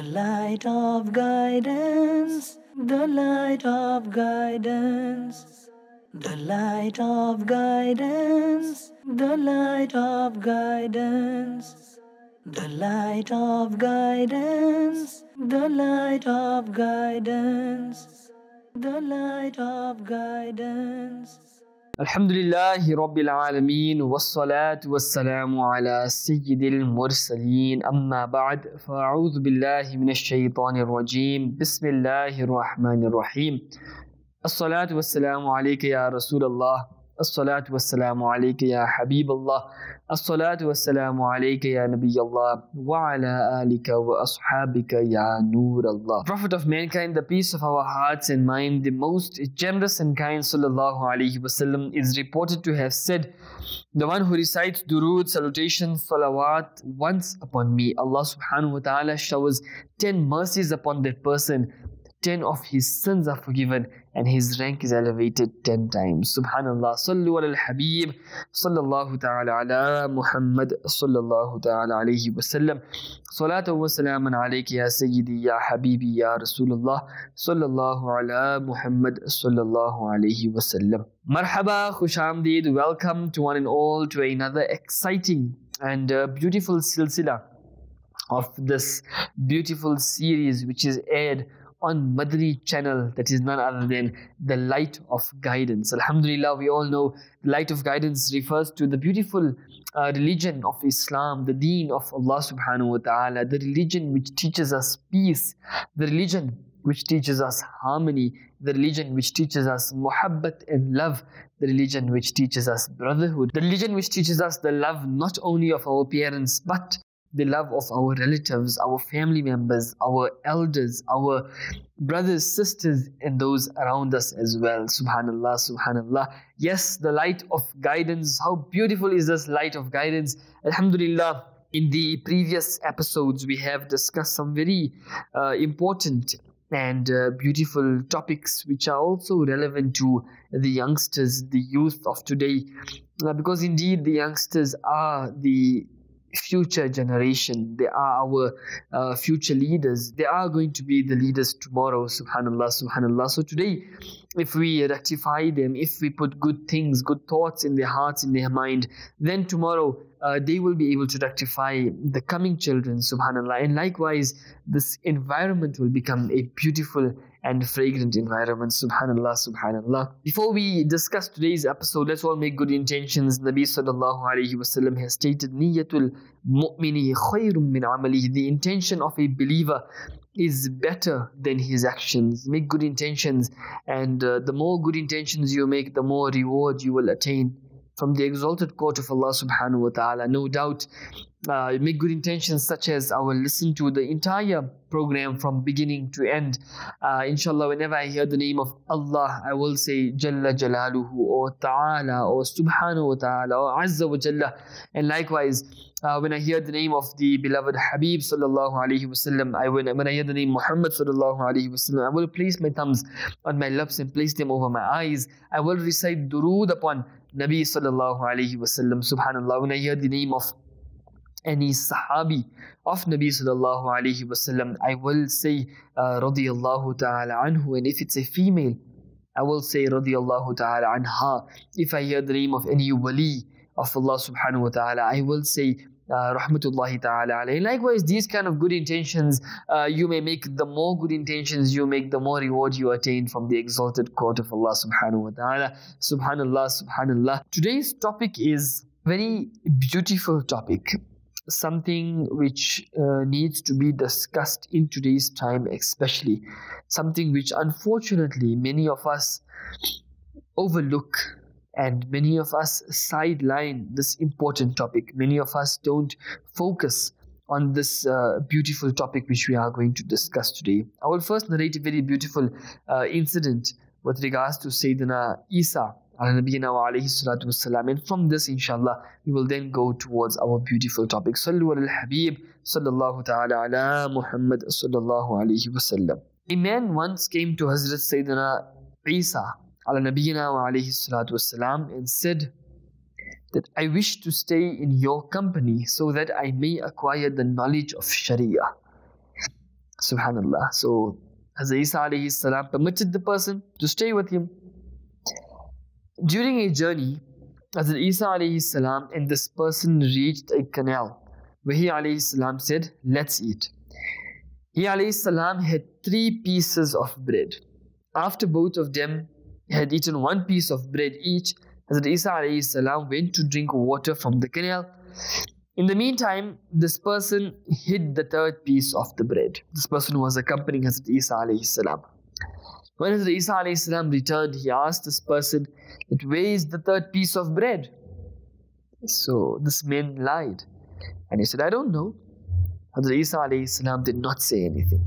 The light of guidance, the light of guidance, the light of guidance, the light of guidance, the light of guidance, the light of guidance, the light of guidance. Alhamdulillahi Rabbil Alameen wassalatu wassalamu ala Sayyidil Mursaleen amma ba'd fa'a'udhu billahi minash shaytanir rajeem bismillahir rahmanir rahim as-salatu wassalamu alayka ya Rasulallah as-salatu wassalamu alayka ya Habiballah as-salatu wassalamu alayka ya Nabiyallah wa ala alika wa ashabika ya Noorallah. Prophet of mankind, the peace of our hearts and mind, the most generous and kind sallallahu alaihi wasallam is reported to have said, the one who recites durood, salutation, salawat once upon me, Allah subhanahu wa ta'ala showers 10 mercies upon that person. 10 of his sins are forgiven and his rank is elevated 10 times. Subhanallah. Sallu ala al-Habib. Sallallahu ta'ala ala Muhammad. Sallallahu ta'ala alayhi wa sallam. Salatu wa salaman alayki ya Sayyidi ya Habibi ya Rasulullah. Sallallahu ala Muhammad. Sallallahu alayhi wa sallam. Marhaba, khush amdeed. Welcome to one and all to another exciting and beautiful silsila of this beautiful series which is aired on Madani Channel, that is none other than the light of guidance. Alhamdulillah, we all know the light of guidance refers to the beautiful religion of Islam, the deen of Allah subhanahu wa ta'ala, the religion which teaches us peace, the religion which teaches us harmony, the religion which teaches us muhabbat and love, the religion which teaches us brotherhood, the religion which teaches us the love not only of our parents but the love of our relatives, our family members, our elders, our brothers, sisters, and those around us as well. Subhanallah, subhanallah. Yes, the light of guidance. How beautiful is this light of guidance? Alhamdulillah, in the previous episodes, we have discussed some very important and beautiful topics which are also relevant to the youngsters, the youth of today. Because indeed, the youngsters are the future generation. They are our future leaders. They are going to be the leaders tomorrow. Subhanallah, subhanallah. So today, if we rectify them, if we put good things, good thoughts in their hearts, in their mind, then tomorrow they will be able to rectify the coming children. Subhanallah. And likewise, this environment will become a beautiful and fragrant environment. Subhanallah, subhanallah. Before we discuss today's episode, let's all make good intentions. Nabi sallallahu alayhi wasallam has stated, Niyatul mu'mini khayrun min amalihi. The intention of a believer is better than his actions. Make good intentions, and the more good intentions you make, the more reward you will attain from the exalted court of Allah subhanahu wa ta'ala. No doubt, make good intentions such as I will listen to the entire program from beginning to end. Inshallah, whenever I hear the name of Allah, I will say Jalla Jalaluhu or Ta'ala or Subhanahu wa Ta'ala or Azza wa Jalla. And likewise, when I hear the name of the beloved Habib sallallahu alaihi wasallam, when I hear the name Muhammad sallallahu alaihi wasallam, I will place my thumbs on my lips and place them over my eyes. I will recite durood upon Nabi sallallahu alaihi wasallam. Subhanallah, when I hear the name of any sahabi of Nabi sallallahu alaihi wasallam, I will say radiyallahu ta'ala anhu, and if it's a female, I will say radiyallahu ta'ala anha. If I hear the name of any wali of Allah subhanahu wa ta'ala, I will say rahmatullahi ta'ala alayhi. Likewise, these kind of good intentions you may make. The more good intentions you make, the more reward you attain from the exalted court of Allah subhanahu wa ta'ala. Subhanallah, subhanallah. Today's topic is very beautiful topic, something which needs to be discussed in today's time, especially something which unfortunately many of us overlook and many of us sideline this important topic. Many of us don't focus on this beautiful topic which we are going to discuss today. I will first narrate a very beautiful incident with regards to Sayyidina Isa Nabiyina wa alayhi salatu wassalam. And from this, inshallah, we will then go towards our beautiful topic. Sallu ala al-Habib, sallallahu ta'ala ala Muhammad, sallallahu alayhi wasallam. A man once came to Hazrat Sayyidina Isa ala Nabiyina wa alayhi salatu wassalam and said that I wish to stay in your company so that I may acquire the knowledge of Sharia. Subhanallah. So Hazrat Isa alayhi salam permitted the person to stay with him. During a journey, Hazrat Isa alayhi salam and this person reached a canal where he alayhi salam said, let's eat. He alayhi salam had 3 pieces of bread. After both of them had eaten 1 piece of bread each, Hazrat Isa alayhi salam went to drink water from the canal. In the meantime, this person hid the 3rd piece of the bread. This person was accompanying Hazrat Isa alayhi salam. When Hazrat Isa alayhi salam returned, he asked this person, where is the 3rd piece of bread? So this man lied. And he said, I don't know. Hazrat Isa alayhi salam did not say anything.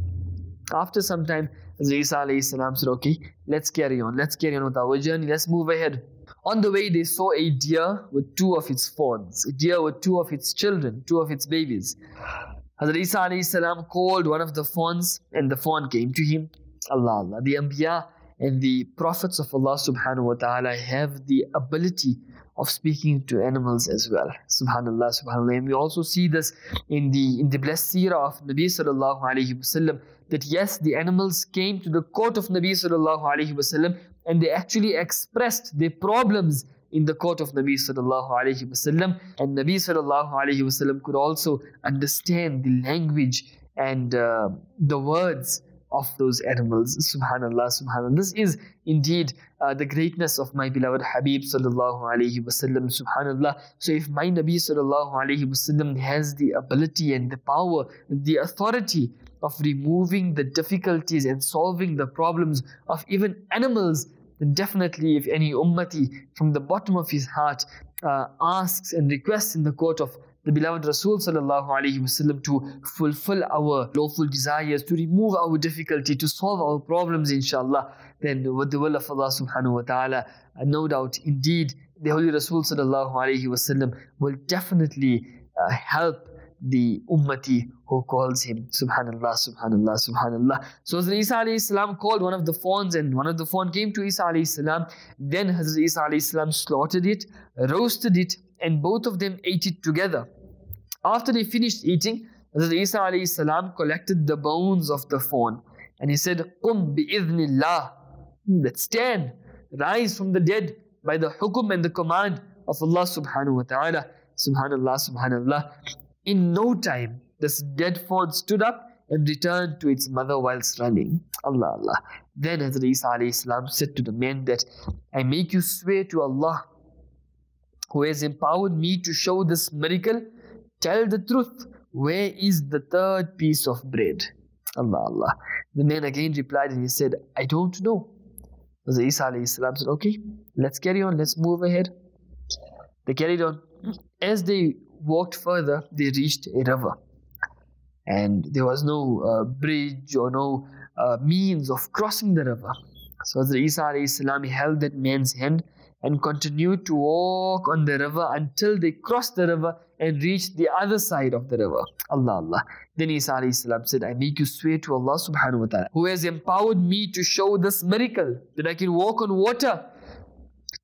After some time, Hazrat Isa alayhi salam said, okay, let's carry on. Let's carry on with our journey. Let's move ahead. On the way, they saw a deer with 2 of its fawns. A deer with 2 of its children, 2 of its babies. Hazrat Isa alayhi salam called one of the fawns and the fawn came to him. Allah. The Anbiya and the Prophets of Allah subhanahu wa ta'ala have the ability of speaking to animals as well. Subhanallah, subhanallah. And we also see this in the blessed seerah of Nabi sallallahu alayhi wasallam, that yes, the animals came to the court of Nabi sallallahu alayhi wasallam and they actually expressed their problems in the court of Nabi sallallahu alayhi wasallam, and Nabi sallallahu alayhi wasallam could also understand the language and the words of those animals. Subhanallah, subhanallah. This is indeed the greatness of my beloved Habib sallallahu alayhi wasallam. Subhanallah. So if my Nabi sallallahu alayhi wasallam has the ability and the power, the authority of removing the difficulties and solving the problems of even animals, then definitely if any ummati from the bottom of his heart asks and requests in the court of the beloved Rasul sallallahu alayhi wasallam to fulfill our lawful desires, to remove our difficulty, to solve our problems, inshallah, then with the will of Allah subhanahu wa ta'ala, no doubt, indeed, the Holy Rasul sallallahu alayhi wasallam will definitely help the ummati who calls him. Subhanallah, subhanallah, subhanallah. So Hazrat Isa alayhi salam called one of the fawns and one of the fawn came to Isa alayhi salam. Then Hazrat Isa alayhi salam slaughtered it, roasted it, and both of them ate it together. After they finished eating, Hazrat Isa alayhi salam collected the bones of the fawn and he said, Qum bi-idhnillah. Let's stand, rise from the dead by the hukum and the command of Allah subhanahu wa ta'ala. Subhanallah, subhanallah. In no time, this dead fawn stood up and returned to its mother whilst running. Allah, Allah. Then Hazrat Isa alayhi salam said to the men that, I make you swear to Allah, who has empowered me to show this miracle, tell the truth, where is the 3rd piece of bread? Allah, Allah. The man again replied and he said, I don't know. Hazrat Isa alayhi salam said, okay, let's carry on, let's move ahead. They carried on. As they walked further, they reached a river. And there was no bridge or no means of crossing the river. So Hazrat Isa alayhi salam held that man's hand and continued to walk on the river until they crossed the river and reached the other side of the river. Allah, Allah. Then Isa alayhi salam said, I make you swear to Allah subhanahu wa ta'ala, who has empowered me to show this miracle, that I can walk on water.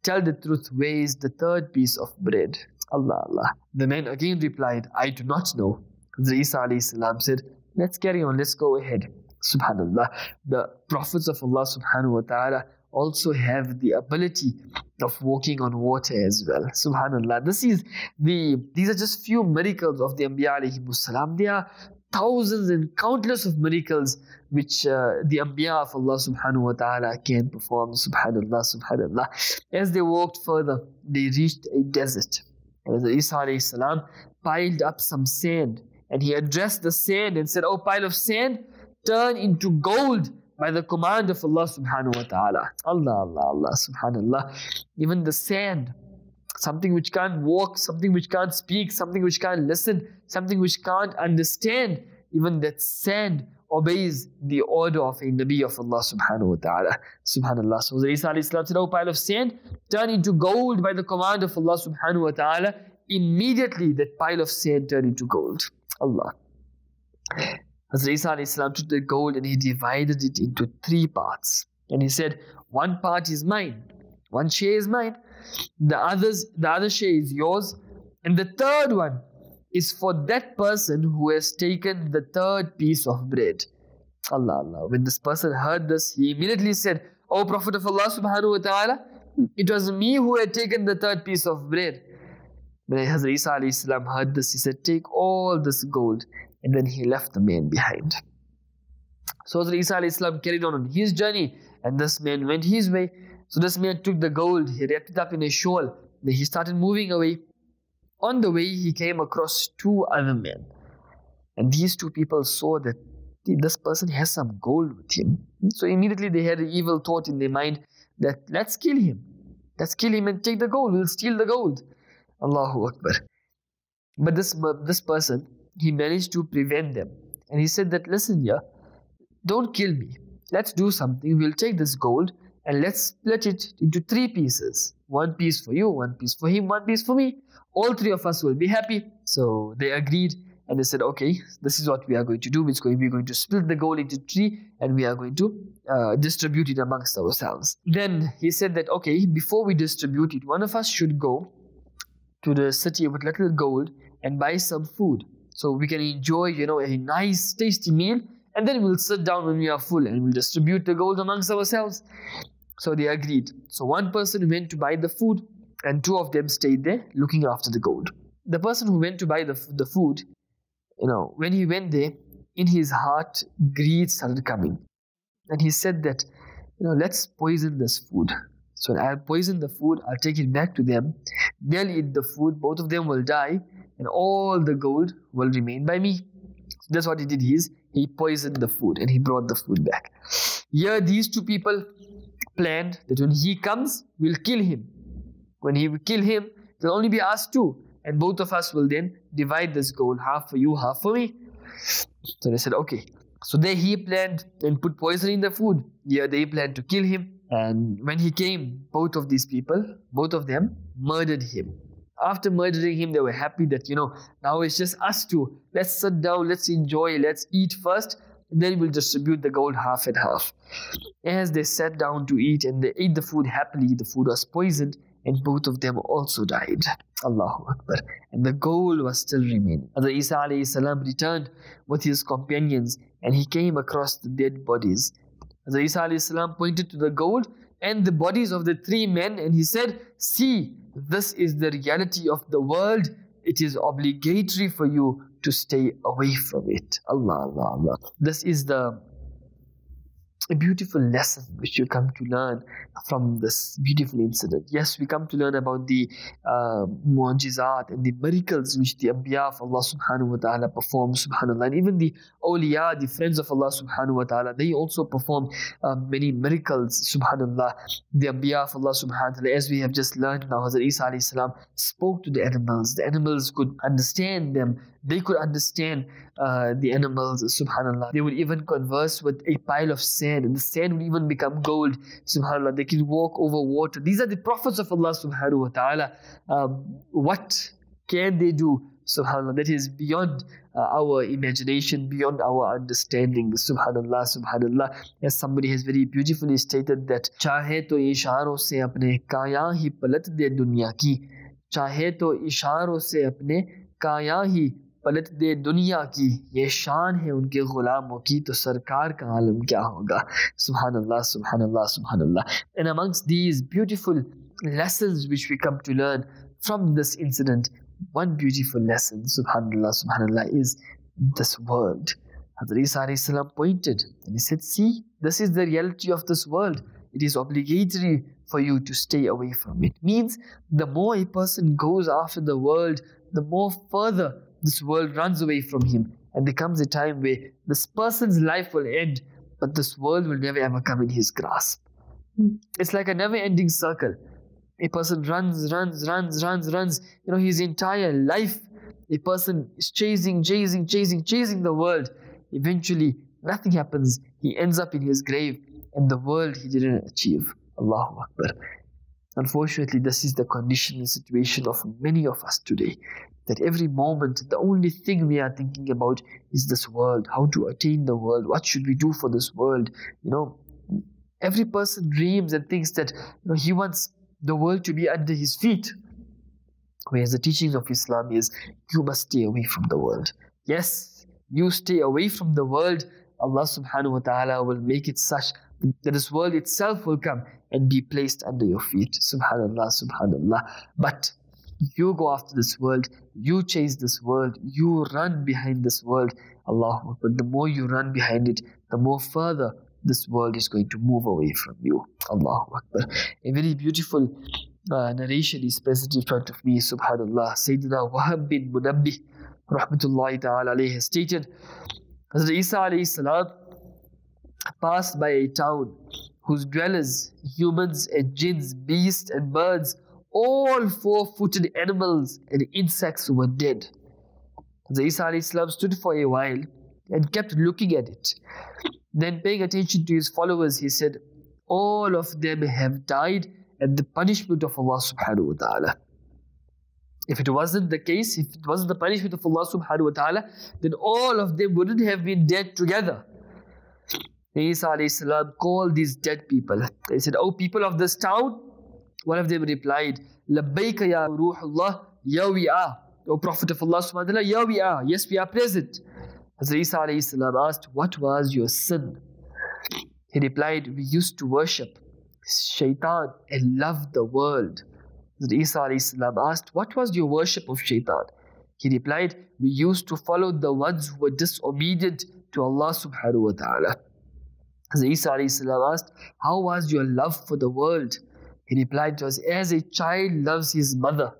Tell the truth, where is the 3rd piece of bread? Allah, Allah. The man again replied, I do not know. Hazrat Isa alayhi salam said, let's carry on, let's go ahead. Subhanallah. The prophets of Allah subhanahu wa ta'ala also have the ability of walking on water as well. Subhanallah. These are just few miracles of the Anbiya alayhi salam. There are thousands and countless of miracles which the Anbiya of Allah subhanahu wa ta'ala can perform. Subhanallah, subhanallah. As they walked further, they reached a desert. And Isa alayhi salam piled up some sand and he addressed the sand and said, oh pile of sand, turn into gold by the command of Allah subhanahu wa ta'ala. Allah, Allah, Allah, subhanallah. Even the sand, something which can't walk, something which can't speak, something which can't listen, something which can't understand, even that sand obeys the order of a Nabi of Allah subhanahu wa ta'ala. Subhanallah. So Isa alayhi salam said, oh pile of sand, turn into gold by the command of Allah subhanahu wa ta'ala. Immediately that pile of sand turned into gold. Allah. Hazrat Isa alayhi salam took the gold and he divided it into 3 parts. And he said, one part is mine, one share is mine, the other share is yours, and the 3rd one is for that person who has taken the 3rd piece of bread. Allah, Allah. When this person heard this, he immediately said, "O Prophet of Allah subhanahu wa ta'ala, it was me who had taken the third piece of bread." When Hazrat Isa alayhi salam heard this, he said, "Take all this gold." And then he left the man behind. So Hazrat Isa alayhi salam carried on his journey, and this man went his way. So this man took the gold, he wrapped it up in a shawl, then he started moving away. On the way, he came across two other men. And these two people saw that this person has some gold with him. So immediately they had an evil thought in their mind that let's kill him. Let's kill him and take the gold. We'll steal the gold. Allahu Akbar. But this person, he managed to prevent them. And he said that, listen, yeah, don't kill me. Let's do something. We'll take this gold and let's split it into three pieces. One piece for you, one piece for him, one piece for me. All three of us will be happy. So they agreed. And they said, okay, this is what we are going to do. We're going to split the gold into three and we are going to distribute it amongst ourselves. Then he said that, okay, before we distribute it, one of us should go to the city with little gold and buy some food. So we can enjoy, a nice, tasty meal. And then we'll sit down when we are full and we'll distribute the gold amongst ourselves. So they agreed. So one person went to buy the food and two of them stayed there looking after the gold. The person who went to buy the food, when he went there, in his heart, greed started coming. And he said that, let's poison this food. So I'll poison the food, I'll take it back to them. They'll eat the food, both of them will die, and all the gold will remain by me. So that's what he did. He poisoned the food and he brought the food back. Here, these two people planned that when he comes, we'll kill him. When he will kill him, there'll only be us two. And both of us will then divide this gold, half for you, half for me. So they said, okay. So there he planned and put poison in the food. Here they planned to kill him. And when he came, both of them murdered him. After murdering him, they were happy that, now it's just us two. Let's sit down, let's enjoy, let's eat first. And then we'll distribute the gold half and half. As they sat down to eat and they ate the food happily, the food was poisoned. And both of them also died. Allahu Akbar. And the gold was still remaining. Hazrat Isa alayhi salam returned with his companions and he came across the dead bodies. Hazrat Isa alayhi salam pointed to the gold and the bodies of the three men and he said, see, this is the reality of the world. It is obligatory for you to stay away from it. Allah, Allah, Allah. This is a beautiful lesson which you come to learn from this beautiful incident. Yes, we come to learn about the mu'jizat and the miracles which the Anbiya of Allah subhanahu wa ta'ala perform, subhanAllah. And even the awliya, the friends of Allah subhanahu wa ta'ala, they also perform many miracles, subhanAllah. The Anbiya of Allah subhanahu wa ta'ala, as we have just learned now, Hazrat Isa alayhi salam spoke to the animals. The animals could understand them. They could understand the animals, subhanAllah. They would even converse with a pile of sand and the sand would even become gold, subhanAllah. They could walk over water. These are the prophets of Allah subhanahu wa ta'ala. What can they do, subhanAllah? That is beyond our imagination, beyond our understanding, subhanAllah, subhanAllah. As somebody has very beautifully stated that चाहे तो इशारों से अपने काया ही पलट दे दुनिया की, चाहे तो इशारों से अपने काया ही पलट दे दुनिया की, ये शान है उनके गुलामों की, तो सरकार का आलम क्या होगा. Subhanallah, subhanallah, subhanallah. And amongst these beautiful lessons which we come to learn from this incident, one beautiful lesson, subhanallah, subhanallah, is this world. Hazrat Isa alayhi salam pointed and he said, see, this is the reality of this world. It is obligatory for you to stay away from it. Means the more a person goes after the world, the more further this world runs away from him. And there comes a time where this person's life will end, but this world will never ever come in his grasp. It's like a never-ending circle. A person runs. His entire life, a person is chasing the world. Eventually, nothing happens. He ends up in his grave, and the world he didn't achieve. Allahu Akbar. Unfortunately, this is the condition and situation of many of us today. That every moment, the only thing we are thinking about is this world. How to attain the world. What should we do for this world? Every person dreams and thinks that he wants the world to be under his feet. Whereas the teachings of Islam is, you must stay away from the world. Yes, you stay away from the world Allah subhanahu wa ta'ala will make it such that this world itself will come and be placed under your feet. Subhanallah, subhanallah. But you go after this world, you chase this world, you run behind this world. Allahu Akbar. The more you run behind it, the more further this world is going to move away from you. Allahu Akbar. A very beautiful narration is present in front of me. Subhanallah. Sayyidina Wahab bin Munabbih rahmatullahi ta'ala alayhi stated, Hazrat Isa alayhi salam passed by a town whose dwellers, humans and jinns, beasts and birds, all four-footed animals and insects were dead. Hazrat Isa alayhi salam stood for a while and kept looking at it. Then paying attention to his followers, he said, all of them have died at the punishment of Allah subhanahu wa ta'ala. If it wasn't the case, if it wasn't the punishment of Allah subhanahu wa ta'ala, then all of them wouldn't have been dead together. Isa alayhi salam called these dead people. He said, "O people of this town," one of them replied, "Labbaika ya Ruhullah, ya we are." O Prophet of Allah subhanahu wa ta'ala, ya we are. Yes, we are present. Hazrat Isa alayhi salam asked, "What was your sin?" He replied, "We used to worship shaitan and love the world." Hazrat Isa alayhi salam asked, "What was your worship of shaitan?" He replied, "We used to follow the ones who were disobedient to Allah subhanahu wa ta'ala." Hazrat Isa alayhi salam asked, "How was your love for the world?" He replied, "It was as a child loves his mother.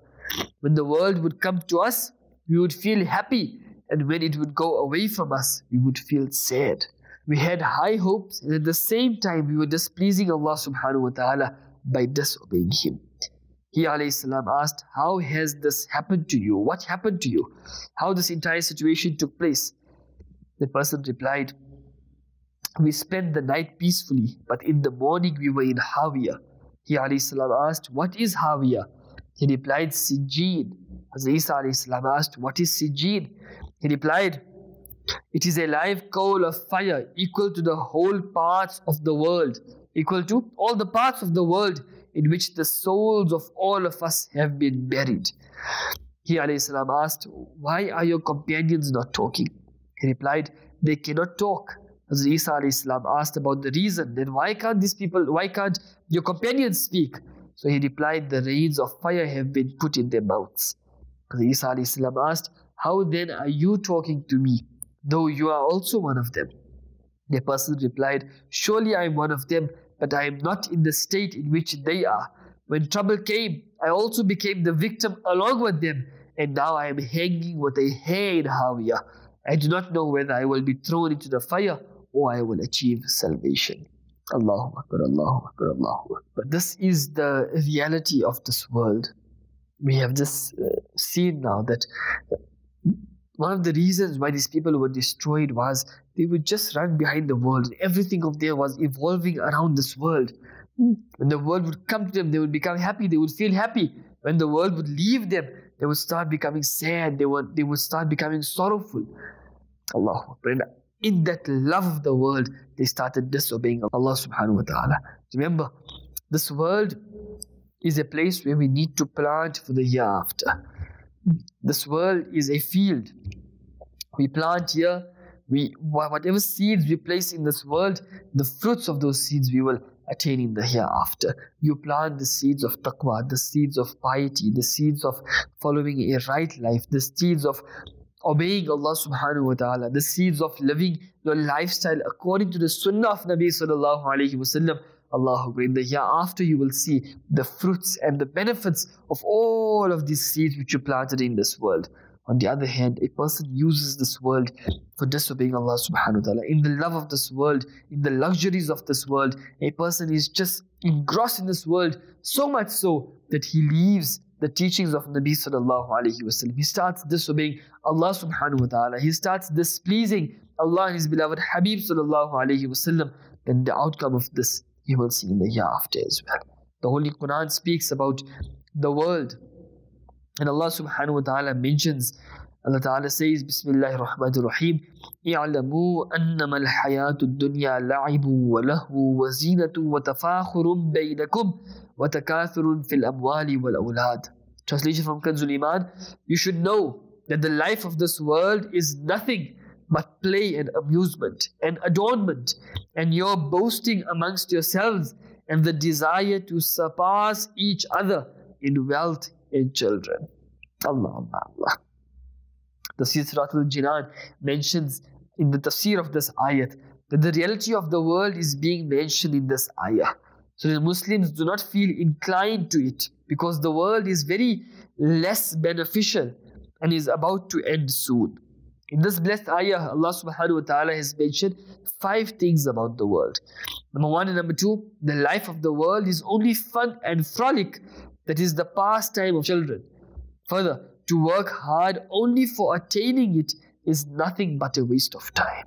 When the world would come to us, we would feel happy, and when it would go away from us, we would feel sad. We had high hopes, and at the same time we were displeasing Allah subhanahu wa ta'ala by disobeying Him." He alayhi salam asked, "How has this happened to you? What happened to you? How this entire situation took place?" The person replied, "We spent the night peacefully, but in the morning we were in Hawiya." He alayhi salam asked, "What is Hawiya?" He replied, "Sijjeen." Hazrat Isa alayhi salam asked, "What is Sijjeen?" He replied, "It is a live coal of fire equal to the whole parts of the world, equal to all the parts of the world in which the souls of all of us have been buried." He alayhi salam asked, "Why are your companions not talking?" He replied, "They cannot talk." Hazrat Isa alayhi salam asked about the reason. "Then why can't your companions speak?" So he replied, "The rains of fire have been put in their mouths." Hazrat Isa alayhi salam asked, "How then are you talking to me, though you are also one of them?" The person replied, "Surely I am one of them, but I am not in the state in which they are. When trouble came, I also became the victim along with them, and now I am hanging with a hair in Hawiya. I do not know whether I will be thrown into the fire or I will achieve salvation." Allahu Akbar, Allahu Akbar, Allahu Akbar. This is the reality of this world. We have just seen now that one of the reasons why these people were destroyed was they would just run behind the world. Everything of theirs was evolving around this world. When the world would come to them, they would become happy, they would feel happy. When the world would leave them, they would start becoming sad, they would start becoming sorrowful. Allahu Akbar. In that love of the world, they started disobeying Allah subhanahu wa ta'ala. Remember, this world is a place where we need to plant for the hereafter. This world is a field. We plant here, whatever seeds we place in this world, the fruits of those seeds we will attain in the hereafter. You plant the seeds of taqwa, the seeds of piety, the seeds of following a right life, the seeds of obeying Allah subhanahu wa ta'ala, the seeds of living your lifestyle according to the Sunnah of Nabi sallallahu alayhi wa sallam. Allahu Akbar. In the hereafter you will see the fruits and the benefits of all of these seeds which you planted in this world. On the other hand, a person uses this world for disobeying Allah subhanahu wa ta'ala. In the love of this world, in the luxuries of this world, a person is just engrossed in this world, so much so that he leaves the teachings of Nabi sallallahu alayhi wa sallam. He starts disobeying Allah subhanahu wa ta'ala. He starts displeasing Allah and His beloved Habib sallallahu alayhi wa sallam. Then the outcome of this you will see in the hereafter as well. The Holy Quran speaks about the world, and Allah subhanahu wa ta'ala mentions, Allah ta'ala says, Bismillahir Rahmanir Rahim, "I'lamu annama al-hayatu ad-dunya la'ibu wa lahu wa zinatu wa tafakhurun baynakum wa takathurun fil amwali wal awlad." Translation from Kanzul Iman: "You should know that the life of this world is nothing but play and amusement and adornment, and your boasting amongst yourselves, and the desire to surpass each other in wealth and children. Allah, Allah, Allah. The Surah Al-Jinan mentions in the tafsir of this ayat that the reality of the world is being mentioned in this ayah. So the Muslims do not feel inclined to it because the world is very less beneficial and is about to end soon. In this blessed ayah, Allah subhanahu wa ta'ala has mentioned 5 things about the world. Number 1 and number 2, the life of the world is only fun and frolic, that is the pastime of children. Further, to work hard only for attaining it is nothing but a waste of time.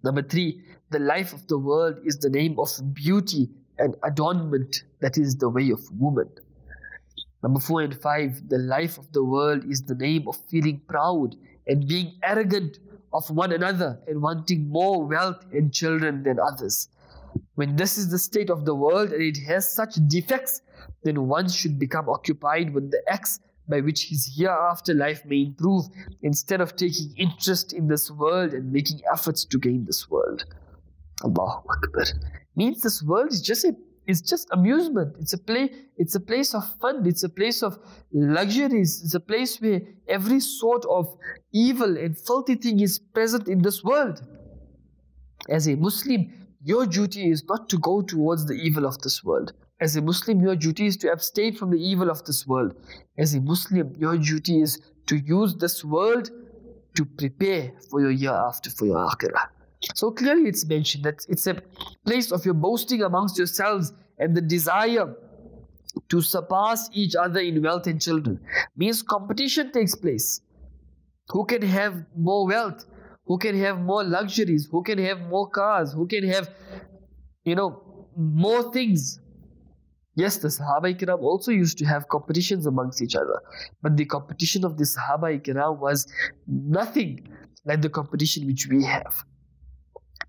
Number 3, the life of the world is the name of beauty and adornment, that is the way of woman. Number 4 and 5, the life of the world is the name of feeling proud and being arrogant of one another and wanting more wealth and children than others. When this is the state of the world and it has such defects, then one should become occupied with the acts by which his hereafter life may improve, instead of taking interest in this world and making efforts to gain this world. Allahu Akbar. Means this world is just amusement. It's a place of fun. It's a place of luxuries. It's a place where every sort of evil and filthy thing is present in this world. As a Muslim, your duty is not to go towards the evil of this world. As a Muslim, your duty is to abstain from the evil of this world. As a Muslim, your duty is to use this world to prepare for your hereafter, for your akhirah. So clearly it's mentioned that it's a place of your boasting amongst yourselves and the desire to surpass each other in wealth and children. Means competition takes place. Who can have more wealth? Who can have more luxuries? Who can have more cars? Who can have, more things? Yes, the Sahaba Ikram also used to have competitions amongst each other. But the competition of the Sahaba Ikram was nothing like the competition which we have.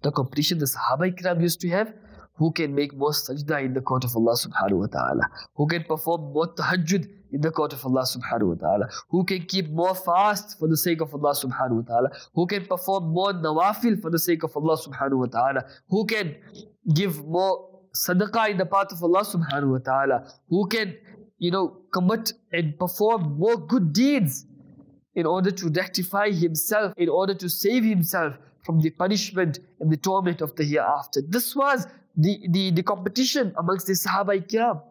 The competition the Sahaba Ikram used to have, who can make more sajda in the court of Allah subhanahu wa ta'ala, who can perform more tahajjud in the court of Allah subhanahu wa ta'ala, who can keep more fast for the sake of Allah subhanahu wa ta'ala, who can perform more nawafil for the sake of Allah subhanahu wa ta'ala, who can give more sadaqah in the path of Allah subhanahu wa ta'ala, who can, commit and perform more good deeds in order to rectify himself, in order to save himself from the punishment and the torment of the hereafter. This was the competition amongst the Sahaba Ikram.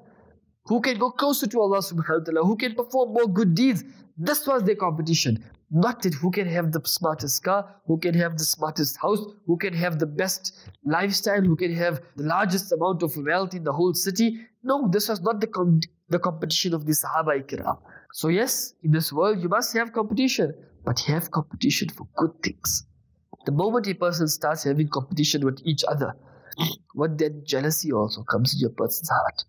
Who can go closer to Allah subhanahu wa ta'ala, who can perform more good deeds. This was their competition. Not that who can have the smartest car, who can have the smartest house, who can have the best lifestyle, who can have the largest amount of wealth in the whole city. No, this was not the competition of the Sahaba Ikram. So yes, in this world you must have competition, but have competition for good things. The moment a person starts having competition with each other, what then jealousy also comes in a person's heart.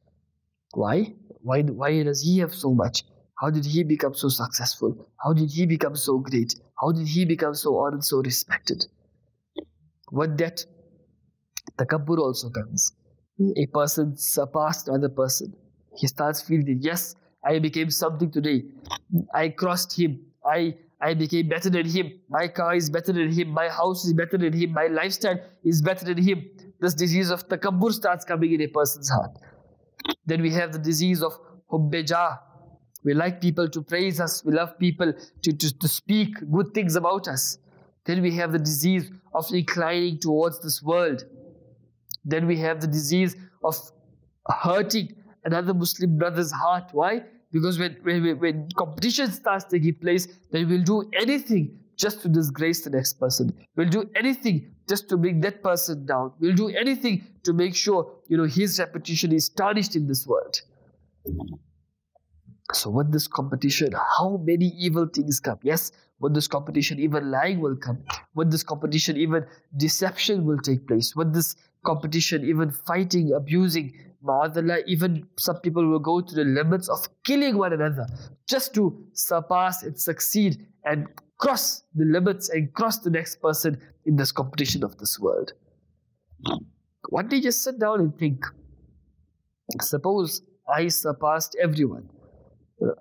Why? Why does he have so much? How did he become so successful? How did he become so great? How did he become so honored, so respected? What that takabbur also comes. A person surpassed another person. He starts feeling that, yes, I became something today. I crossed him. I became better than him. My car is better than him. My house is better than him. My lifestyle is better than him. This disease of takabbur starts coming in a person's heart. Then we have the disease of hubbeja. We like people to praise us. We love people to speak good things about us. Then we have the disease of inclining towards this world. Then we have the disease of hurting another Muslim brother's heart. Why? Because when competition starts taking place, then we'll do anything just to disgrace the next person. We'll do anything just to bring that person down. We'll do anything to make sure, his reputation is tarnished in this world. So with this competition, how many evil things come? Yes, with this competition, even lying will come. With this competition, even deception will take place. With this competition, even fighting, abusing, ma'adallah, even some people will go to the limits of killing one another just to surpass and succeed and cross the limits and cross the next person in this competition of this world. One day just sit down and think, suppose I surpassed everyone.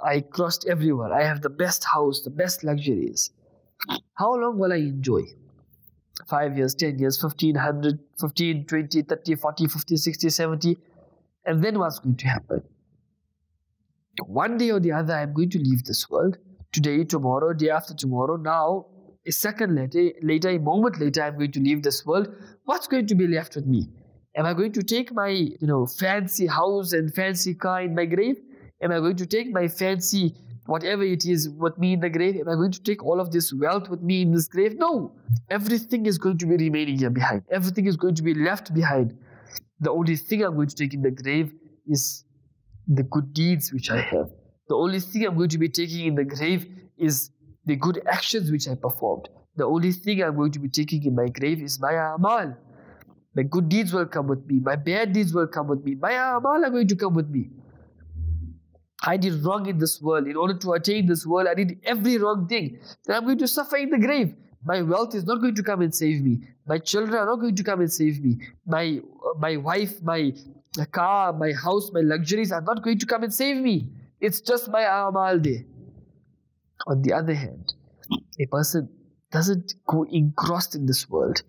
I crossed everyone. I have the best house, the best luxuries. How long will I enjoy? 5 years, 10 years, 15, 100, 15, 20, 30, 40, 50, 60, 70. And then what's going to happen? One day or the other, I'm going to leave this world. Today, tomorrow, day after tomorrow. Now, a second later, a moment later, I'm going to leave this world. What's going to be left with me? Am I going to take my, fancy house and fancy car in my grave? Am I going to take my fancy whatever it is with me in the grave? Am I going to take all of this wealth with me in this grave? No. Everything is going to be remaining here behind. Everything is going to be left behind. The only thing I'm going to take in the grave is the good deeds which I have. The only thing I'm going to be taking in the grave is the good actions which I performed. The only thing I'm going to be taking in my grave is my amal. My good deeds will come with me. My bad deeds will come with me. My amal are going to come with me. I did wrong in this world. In order to attain this world, I did every wrong thing. Then I'm going to suffer in the grave. My wealth is not going to come and save me. My children are not going to come and save me. My wife, my car, my house, my luxuries are not going to come and save me. It's just my amal day. On the other hand, a person doesn't go engrossed in this world.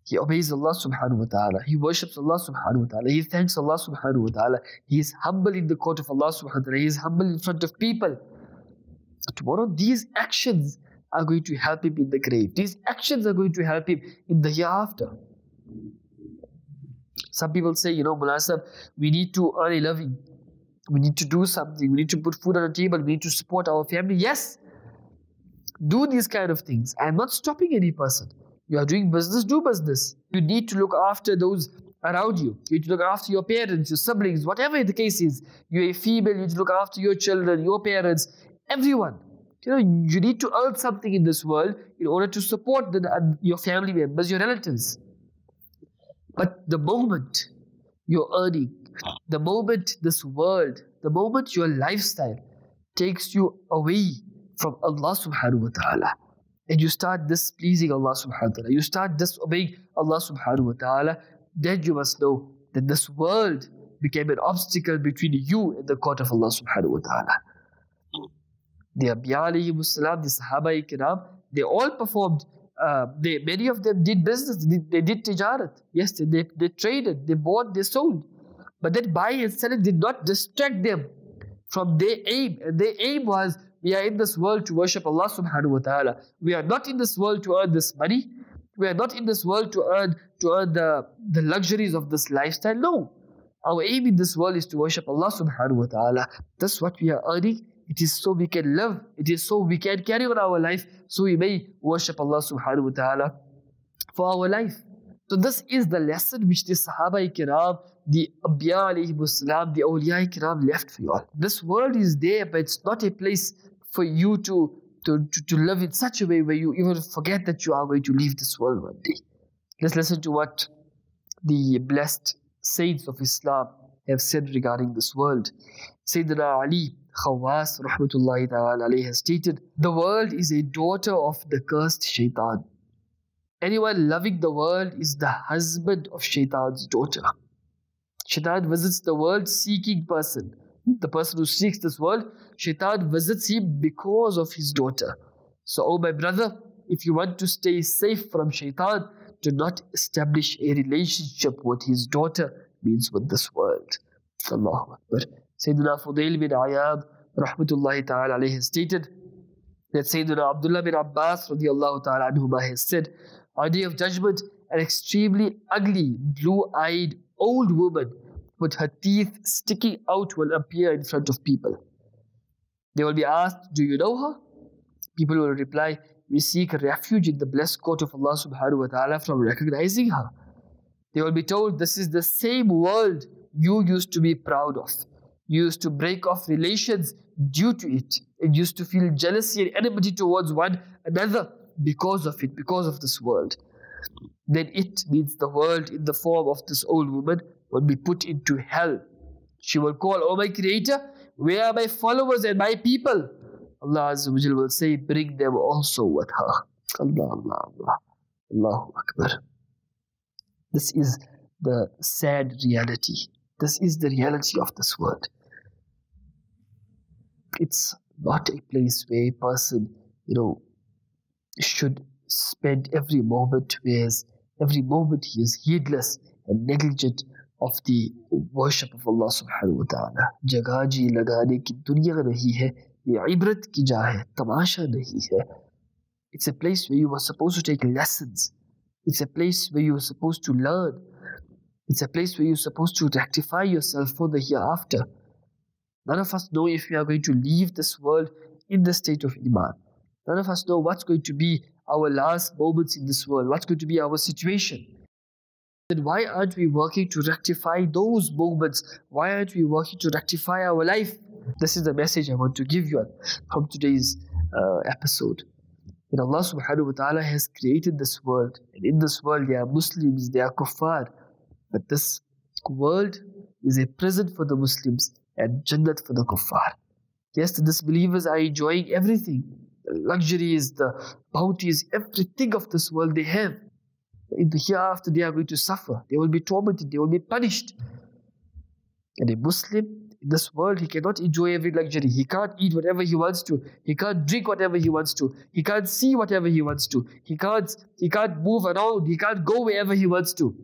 He obeys Allah subhanahu wa ta'ala. He worships Allah subhanahu wa ta'ala. He thanks Allah subhanahu wa ta'ala. He is humble in the court of Allah subhanahu wa ta'ala. He is humble in front of people. Tomorrow, these actions are going to help him in the grave. These actions are going to help him in the hereafter. Some people say, Mullah Sahib, we need to earn a living. We need to do something. We need to put food on the table. We need to support our family. Yes, do these kind of things. I am not stopping any person. You are doing business, do business. You need to look after those around you. You need to look after your parents, your siblings, whatever the case is. You're a female, you need to look after your children, your parents, everyone. You need to earn something in this world in order to support your family members, your relatives. But the moment you're earning, the moment this world, the moment your lifestyle takes you away from Allah subhanahu wa ta'ala, and you start displeasing Allah subhanahu wa ta'ala, you start disobeying Allah subhanahu wa ta'ala, then you must know that this world became an obstacle between you and the court of Allah subhanahu wa ta'ala. The Anbiya alayhimus salam, the Sahaba Ikram, they all performed, many of them did business, they did tijarat. Yes, they traded, they bought, they sold. But that buying and selling did not distract them from their aim. And their aim was, we are in this world to worship Allah subhanahu wa ta'ala. We are not in this world to earn this money. We are not in this world to earn the luxuries of this lifestyle. No. Our aim in this world is to worship Allah subhanahu wa ta'ala. That's what we are earning. It is so we can live. It is so we can carry on our life, so we may worship Allah subhanahu wa ta'ala for our life. So this is the lesson which the Sahaba Ikram, the Anbiya alayhimus salam, the Awliya Ikram left for you all. This world is there, but it's not a place for you to live in such a way where you even forget that you are going to leave this world one day. Let's listen to what the blessed saints of Islam have said regarding this world. Sayyidina Ali Khawas rahmatullahi ta'ala alayhi has stated, the world is a daughter of the cursed shaitan. Anyone loving the world is the husband of shaitan's daughter. Shaitan visits the world seeking person. The person who seeks this world, shaitan visits him because of his daughter. So, oh my brother, if you want to stay safe from shaitan, do not establish a relationship with his daughter, means with this world. Allahu Akbar. Sayyidina Fudail bin Ayad rahmatullahi ta'ala alayhi has stated that Sayyidina Abdullah bin Abbas radiallahu ta'ala anhuma has said, on the day of judgment, an extremely ugly, blue-eyed old woman with her teeth sticking out will appear in front of people. They will be asked, do you know her? People will reply, we seek refuge in the blessed court of Allah subhanahu wa ta'ala from recognizing her. They will be told, this is the same world you used to be proud of. You used to break off relations due to it, and used to feel jealousy and enmity towards one another because of it, because of this world. Then it, means the world in the form of this old woman, will be put into hell. She will call, oh my Creator, where are my followers and my people? Allah Azza wa Jal will say, bring them also with her. Allah, Allah, Allah. Allahu Akbar. This is the sad reality. This is the reality of this world. It's not a place where a person, should spend every moment, whereas every moment he is heedless and negligent of the worship of Allah subhanahu wa ta'ala. जगह जी लगाने की दुनिया नहीं है, ये इबरत की जा है, तमाशा नहीं है. It's a place where you are supposed to take lessons. It's a place where you are supposed to learn. It's a place where you're supposed to rectify yourself for the hereafter. None of us know if we are going to leave this world in the state of Iman. None of us know what's going to be our last moments in this world, what's going to be our situation. Then why aren't we working to rectify those moments? Why aren't we working to rectify our life? This is the message I want to give you from today's episode. That Allah subhanahu wa ta'ala has created this world, and in this world there are Muslims, there are kuffar, but this world is a prison for the Muslims and Jannat for the kuffar. Yes, the disbelievers are enjoying everything, the luxuries, the bounties, everything of this world they have. In the hereafter they are going to suffer, they will be tormented, they will be punished. And a Muslim in this world, he cannot enjoy every luxury. He can't eat whatever he wants to. He can't drink whatever he wants to. He can't see whatever he wants to. He can't move around. He can't go wherever he wants to.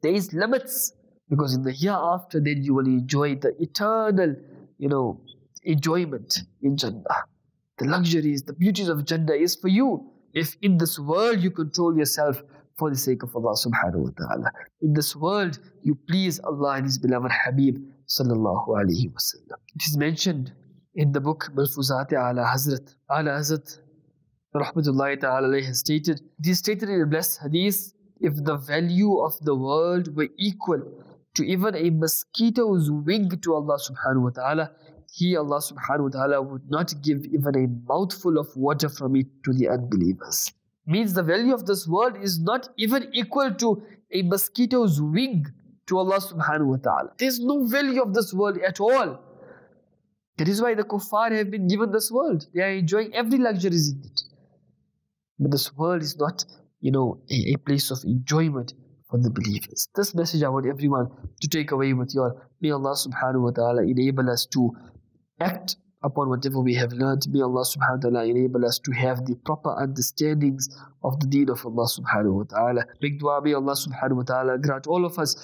There is limits, because in the hereafter then you will enjoy the eternal, enjoyment in Jannah. The luxuries, the beauties of Jannah is for you. If in this world you control yourself for the sake of Allah subhanahu wa ta'ala. In this world you please Allah and His beloved Habib sallallahu alayhi wa sallam. It is mentioned in the book Malfuzat ala Hazrat. Ala Hazrat rahmatullahi ta'ala alayhi has stated, it is stated in a blessed hadith, if the value of the world were equal to even a mosquito's wing to Allah subhanahu wa ta'ala, He, Allah subhanahu wa ta'ala, would not give even a mouthful of water from it to the unbelievers. Means the value of this world is not even equal to a mosquito's wing to Allah subhanahu wa ta'ala. There is no value of this world at all. That is why the kuffar have been given this world. They are enjoying every luxuries in it. But this world is not, a place of enjoyment for the believers. This message I want everyone to take away with you all. May Allah subhanahu wa ta'ala enable us to act upon whatever we have learned. May Allah subhanahu wa ta'ala enable us to have the proper understandings of the deen of Allah subhanahu wa ta'ala. Make dua, may Allah subhanahu wa ta'ala grant all of us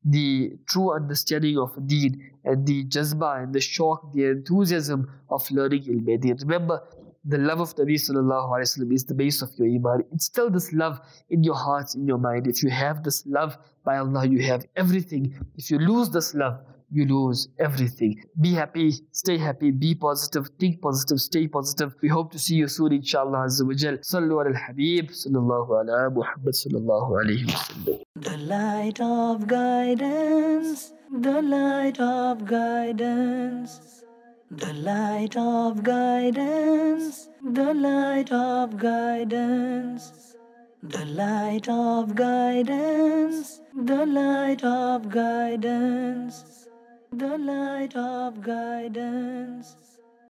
the true understanding of deen and the jazba and the shock, the enthusiasm of learning ilm. Remember, the love of Nabi sallallahu alayhi wa sallam is the base of your iman. Instill this love in your hearts, in your mind. If you have this love, by Allah, you have everything. If you lose this love, you lose everything. Be happy, stay happy, be positive, think positive, stay positive. We hope to see you soon, inshallah azza wa jal. Sallu ala al-Habib, sallallahu ala Muhammad, sallallahu alayhi wa sallam. The light of guidance, the light of guidance. The light of guidance, the light of guidance. The light of guidance, the light of guidance. The light of guidance.